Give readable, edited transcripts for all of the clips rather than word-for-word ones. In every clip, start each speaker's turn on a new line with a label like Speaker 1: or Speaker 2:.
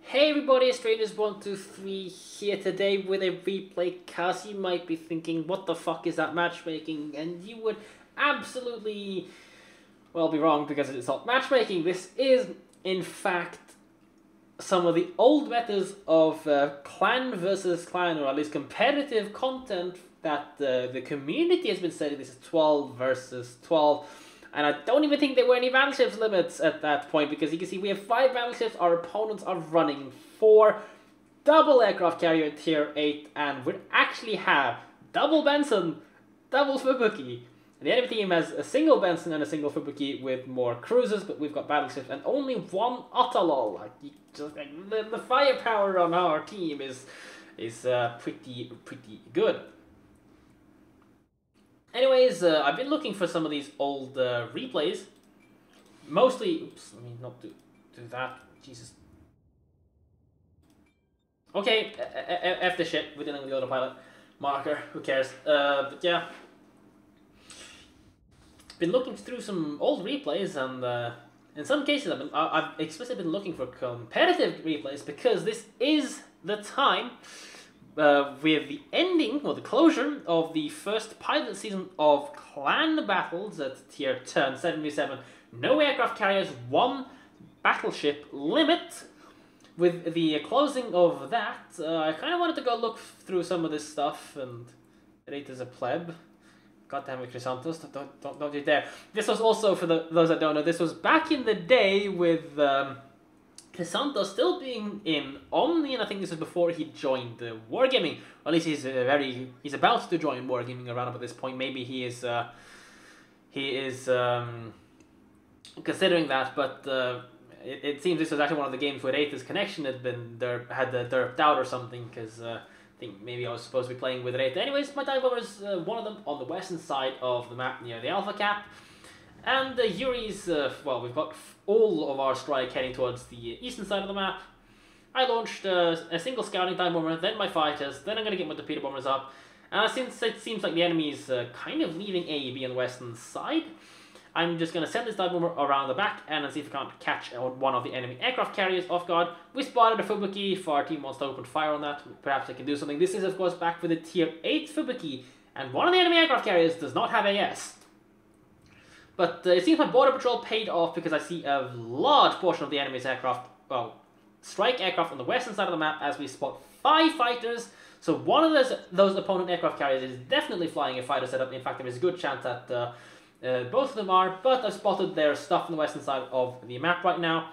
Speaker 1: Hey everybody, Strangers123 here today with a replay cast. You might be thinking, what the fuck is that matchmaking? And you would absolutely, well, be wrong because it's not matchmaking. This is, in fact, some of the old methods of clan versus clan, or at least competitive content that the community has been saying. This is 12 versus 12. And I don't even think there were any battleships limits at that point, because you can see we have 5 battleships, our opponents are running 4 double aircraft carrier tier 8, and we actually have double Benson, double Fubuki. And the enemy team has a single Benson and a single Fubuki with more cruisers, but we've got battleships and only 1 Otolol. Like, the firepower on our team is pretty good. Anyways, I've been looking for some of these old replays. Mostly, oops, let me not do that. Jesus. Okay, F the shit, we're dealing with the autopilot marker, who cares? But yeah. Been looking through some old replays, and in some cases I've explicitly been looking for competitive replays, because this is the time with the ending, or the closure, of the first pilot season of clan battles at tier 10, 77. No aircraft carriers, 1 battleship limit. With the closing of that, I kind of wanted to go look through some of this stuff and rate as a pleb. God damn it, Chrysanthus, don't you dare. This was also, for those that don't know, this was back in the day with Chrysanthus still being in Omni, and I think this is before he joined Wargaming. Or at least he's about to join Wargaming around about this point. Maybe he is considering that, but it seems this was actually one of the games where Aether's connection had derped out or something, because I think maybe I was supposed to be playing with Aether. Anyways, my dive bomber is one of them on the western side of the map near the Alpha Cap. And Yuri's, well, we've got all of our strike heading towards the eastern side of the map. I launched a single scouting dive bomber, then my fighters, then I'm going to get my torpedo bombers up. Since it seems like the enemy is kind of leaving AEB on the western side, I'm just going to send this dive bomber around the back and see if I can't catch one of the enemy aircraft carriers off guard. We spotted a Fubuki. If our team wants to open fire on that, perhaps I can do something. This is, of course, back with a tier 8 Fubuki, and one of the enemy aircraft carriers does not have AS. But it seems my border patrol paid off, because I see a large portion of the enemy's aircraft, well, strike aircraft on the western side of the map, as we spot 5 fighters. So one of those opponent aircraft carriers is definitely flying a fighter setup. In fact, there is a good chance that both of them are, but I've spotted their stuff on the western side of the map right now.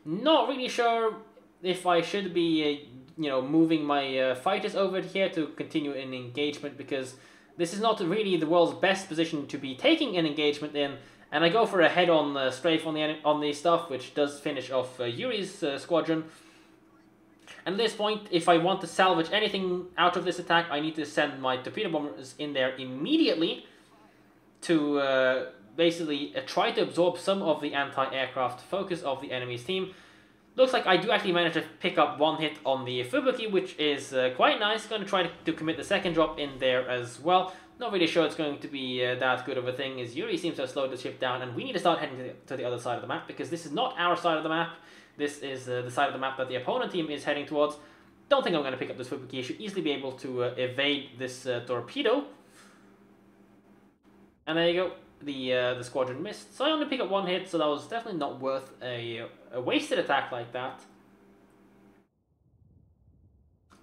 Speaker 1: Not really sure if I should be, moving my fighters over here to continue an engagement, because this is not really the world's best position to be taking an engagement in, and I go for a head-on strafe on the stuff, which does finish off Yuri's squadron. And at this point, if I want to salvage anything out of this attack, I need to send my torpedo bombers in there immediately to basically try to absorb some of the anti-aircraft focus of the enemy's team. Looks like I do actually manage to pick up 1 hit on the Fubuki, which is quite nice. Going to try to commit the second drop in there as well. Not really sure it's going to be that good of a thing, as Yuri seems to have slowed the ship down, and we need to start heading to the other side of the map, because this is not our side of the map. This is the side of the map that the opponent team is heading towards. Don't think I'm going to pick up this Fubuki. I should easily be able to evade this torpedo. And there you go. The squadron missed, so I only pick up 1 hit, so that was definitely not worth a wasted attack like that.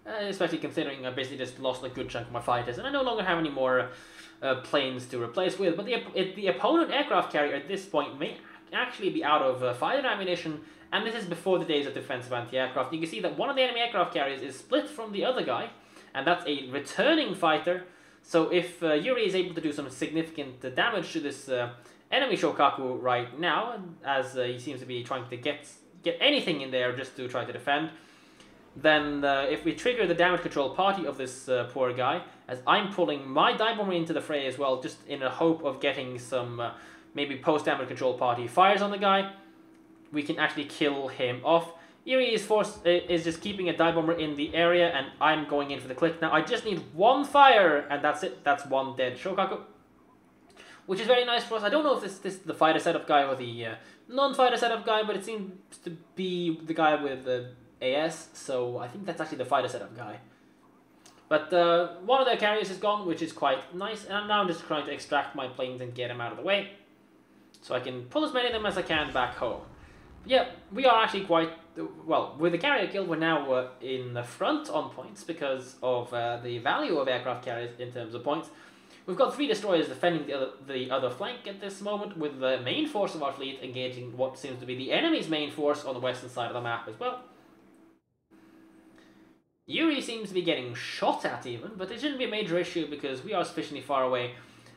Speaker 1: Especially considering I basically just lost a good chunk of my fighters, and I no longer have any more planes to replace with. But the opponent aircraft carrier at this point may actually be out of fighter ammunition, and this is before the days of defensive anti-aircraft. You can see that one of the enemy aircraft carriers is split from the other guy, and that's a returning fighter. So if Yuri is able to do some significant damage to this enemy Shokaku right now, as he seems to be trying to get anything in there just to try to defend, then if we trigger the damage control party of this poor guy, as I'm pulling my dive bomber into the fray as well, just in a hope of getting some maybe post-damage control party fires on the guy, we can actually kill him off. Yuri is just keeping a dive bomber in the area, and I'm going in for the click now. I just need 1 fire, and that's it. That's 1 dead Shokaku, which is very nice for us. I don't know if this is the fighter setup guy or the non-fighter setup guy, but it seems to be the guy with AS, so I think that's actually the fighter setup guy. But one of their carriers is gone, which is quite nice, and now I'm just trying to extract my planes and get them out of the way, so I can pull as many of them as I can back home. Yeah, we are actually quite... Well, with the carrier kill, we're now in the front on points because of the value of aircraft carriers in terms of points. We've got 3 destroyers defending the other flank at this moment, with the main force of our fleet engaging what seems to be the enemy's main force on the western side of the map as well. Yuri seems to be getting shot at even, but it shouldn't be a major issue because we are sufficiently far away.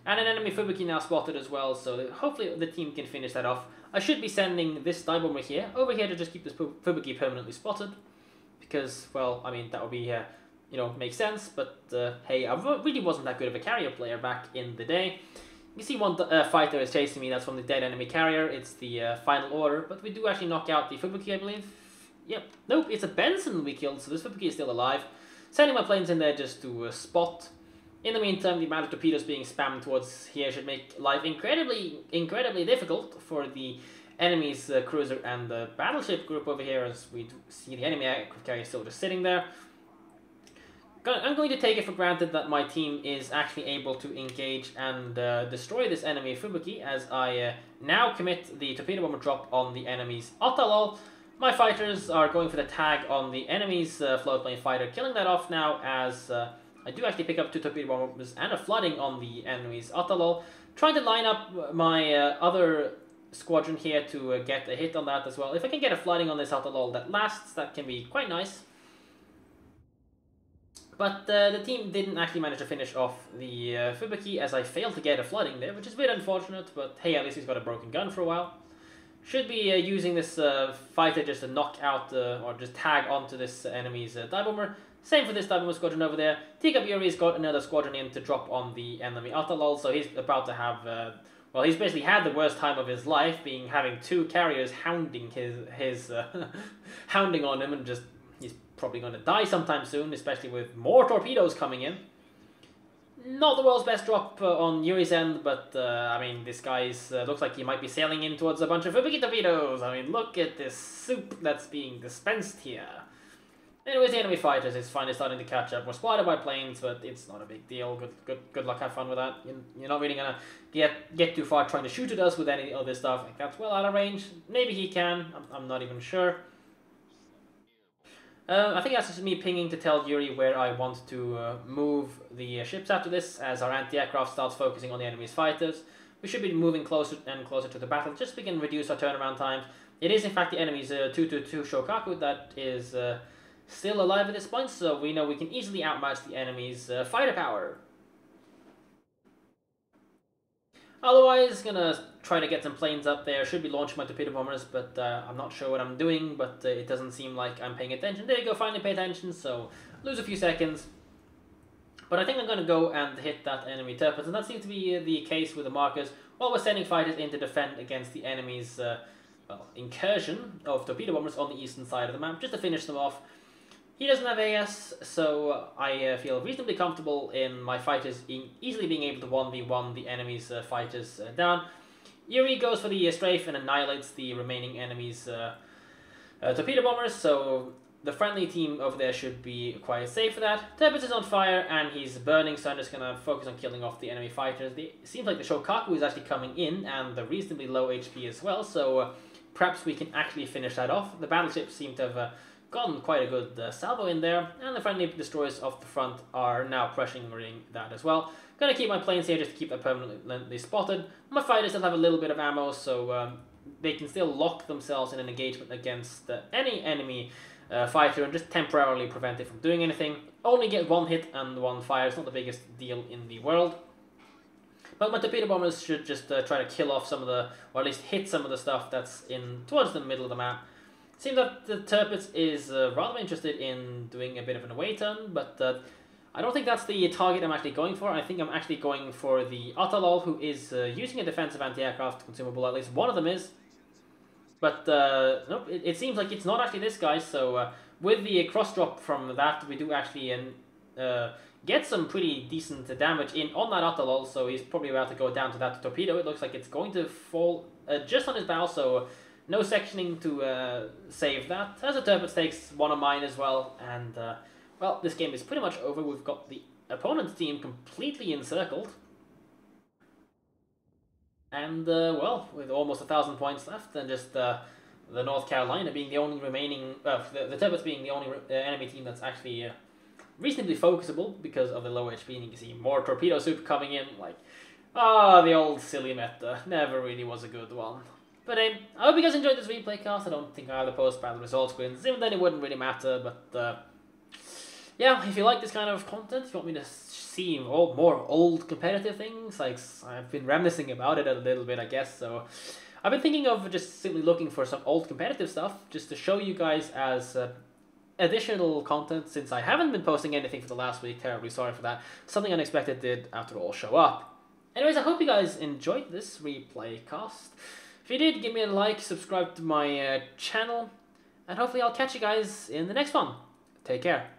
Speaker 1: And an enemy Fubuki now spotted as well, so hopefully the team can finish that off. I should be sending this dive bomber here, over here to just keep this Fubuki permanently spotted. Because, well, I mean, that would be, you know, makes sense. But, hey, I really wasn't that good of a carrier player back in the day. You see one fighter is chasing me, that's from the dead enemy carrier. It's the final order, but we do actually knock out the Fubuki, I believe. Yep. Nope, it's a Benson we killed, so this Fubuki is still alive. Sending my planes in there just to spot. In the meantime, the amount of torpedoes being spammed towards here should make life incredibly difficult for the enemy's cruiser and the battleship group over here, as we see the enemy aircraft carrier still just sitting there. I'm going to take it for granted that my team is actually able to engage and destroy this enemy Fubuki, as I now commit the torpedo bomber drop on the enemy's Otalol. My fighters are going for the tag on the enemy's float plane fighter, killing that off now, as I do actually pick up 2 torpedo bombers and a flooding on the enemy's Otalol. Trying to line up my other squadron here to get a hit on that as well. If I can get a flooding on this Otalol that lasts, that can be quite nice. But the team didn't actually manage to finish off the Fubuki, as I failed to get a flooding there, which is a bit unfortunate, but hey, at least he's got a broken gun for a while. Should be using this fighter just to knock out or just tag onto this enemy's dive bomber. Same for this dive bomber squadron over there. Teacup Yuri's got another squadron in to drop on the enemy Otalol, so he's about to have... well, he's basically had the worst time of his life, having 2 carriers hounding his hounding on him, and just he's probably going to die sometime soon, especially with more torpedoes coming in. Not the world's best drop on Yuri's end, but I mean, this guy looks like he might be sailing in towards a bunch of Fubuki torpedoes. I mean, look at this soup that's being dispensed here. Anyways, the enemy fighters is finally starting to catch up. We're spotted by planes, but it's not a big deal. Good luck, have fun with that. You're not really gonna get too far trying to shoot at us with any of this stuff. Like, that's well out of range. Maybe he can. I'm not even sure. I think that's just me pinging to tell Yuri where I want to move the ships after this, as our anti-aircraft starts focusing on the enemy's fighters. We should be moving closer and closer to the battle, just so we can reduce our turnaround times. It is in fact the enemy's 222 Shokaku that is still alive at this point, so we know we can easily outmatch the enemy's fighter power. Otherwise, gonna try to get some planes up there. Should be launching my torpedo bombers, but I'm not sure what I'm doing, but it doesn't seem like I'm paying attention. There you go, finally pay attention, so lose a few seconds. But I think I'm gonna go and hit that enemy turret, and that seems to be the case with the markers, while we're sending fighters in to defend against the enemy's well, incursion of torpedo bombers on the eastern side of the map, just to finish them off. He doesn't have AS, so I feel reasonably comfortable in my fighters easily being able to 1v1 the enemy's fighters down. Yuri goes for the strafe and annihilates the remaining enemy's torpedo bombers, so the friendly team over there should be quite safe for that. Turbot is on fire and he's burning, so I'm just going to focus on killing off the enemy fighters. It seems like the Shokaku is actually coming in, and they're reasonably low HP as well, so perhaps we can actually finish that off. The battleships seem to have... gotten quite a good salvo in there, and the friendly destroyers off the front are now pressuring that as well. Gonna keep my planes here just to keep them permanently spotted. My fighters still have a little bit of ammo, so they can still lock themselves in an engagement against any enemy fighter and just temporarily prevent it from doing anything. Only get 1 hit and 1 fire, it's not the biggest deal in the world. But my torpedo bombers should just try to kill off some of the, or at least hit some of the stuff that's in towards the middle of the map. Seems that the Tirpitz is rather interested in doing a bit of an away turn, but I don't think that's the target I'm actually going for. I think I'm actually going for the Otalol, who is using a defensive anti-aircraft consumable, at least one of them is. But nope, it seems like it's not actually this guy, so with the cross-drop from that, we do actually get some pretty decent damage in on that Otalol, so he's probably about to go down to that torpedo. It looks like it's going to fall just on his bow, so... no sectioning to save that. As a Turbot takes one of mine as well, and well, this game is pretty much over. We've got the opponent's team completely encircled. And, well, with almost 1,000 points left, and just the North Carolina being the only remaining, the Turbots being the only enemy team that's actually reasonably focusable because of the low HP, and you can see more torpedo soup coming in, like, the old silly meta, never really was a good one. But I hope you guys enjoyed this replay cast. I don't think I have the post-battle results screens, even then it wouldn't really matter, but yeah, if you like this kind of content, if you want me to see more old competitive things, like I've been reminiscing about it a little bit, I guess, so I've been thinking of just simply looking for some old competitive stuff, just to show you guys as additional content, since I haven't been posting anything for the last week. Terribly sorry for that. Something unexpected did, after all, show up. Anyways, I hope you guys enjoyed this replay cast. If you did, give me a like, subscribe to my channel, and hopefully I'll catch you guys in the next one. Take care.